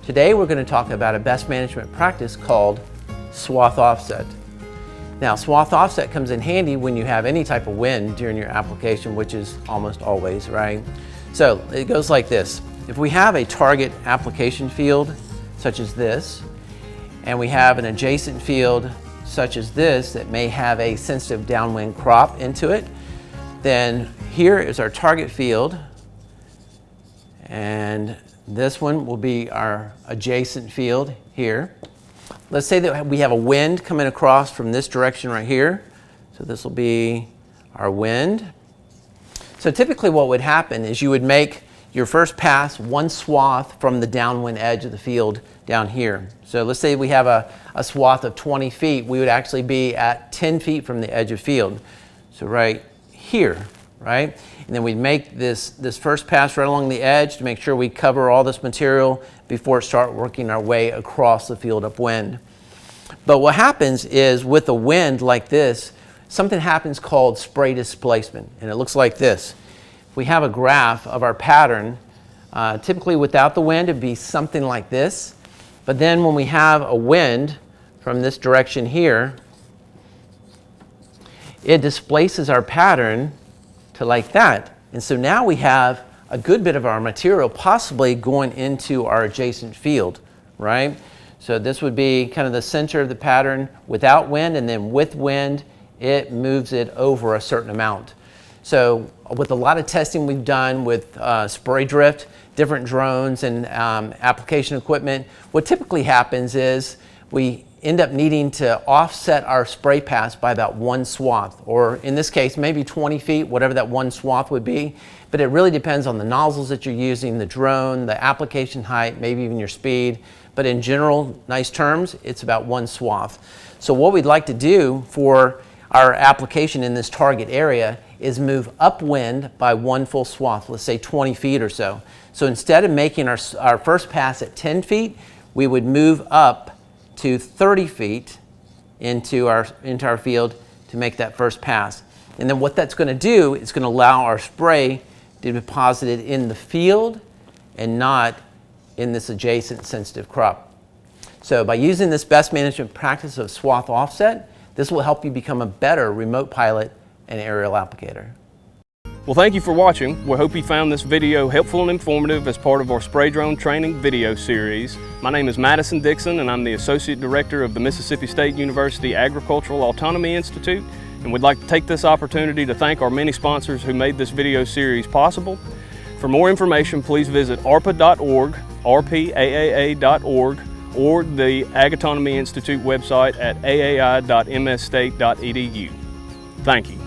Today we're going to talk about a best management practice called swath offset. Now, swath offset comes in handy when you have any type of wind during your application, which is almost always, right? So it goes like this. If we have a target application field, such as this, and we have an adjacent field such as this that may have a sensitive downwind crop into it, then here is our target field, and this one will be our adjacent field here. Let's say that we have a wind coming across from this direction right here. So this will be our wind. So typically what would happen is you would make your first pass one swath from the downwind edge of the field down here. So let's say we have a swath of 20 feet. We would actually be at 10 feet from the edge of field. So right here, right? And then we'd make this first pass right along the edge to make sure we cover all this material before start working our way across the field upwind. But what happens is with a wind like this, something happens called spray displacement, and it looks like this. If we have a graph of our pattern, typically without the wind it'd be something like this. But then when we have a wind from this direction here, it displaces our pattern to like that. And so now we have a good bit of our material possibly going into our adjacent field, right? So this would be kind of the center of the pattern without wind, and then with wind, it moves it over a certain amount. So with a lot of testing we've done with spray drift, different drones and application equipment, what typically happens is we end up needing to offset our spray pass by about one swath, or in this case, maybe 20 feet, whatever that one swath would be. But it really depends on the nozzles that you're using, the drone, the application height, maybe even your speed. But in general, nice terms, it's about one swath. So what we'd like to do for our application in this target area is move upwind by one full swath, let's say 20 feet or so. So instead of making our first pass at 10 feet, we would move up to 30 feet into our field to make that first pass. And then what that's going to do is going to allow our spray to be deposited in the field and not in this adjacent sensitive crop. So by using this best management practice of swath offset, this will help you become a better remote pilot and aerial applicator. Well, thank you for watching. We hope you found this video helpful and informative as part of our spray drone training video series. My name is Madison Dixon, and I'm the Associate Director of the Mississippi State University Agricultural Autonomy Institute. And we'd like to take this opportunity to thank our many sponsors who made this video series possible. For more information, please visit arpa.org, rpaaa.org, or the Ag Autonomy Institute website at aai.msstate.edu. Thank you.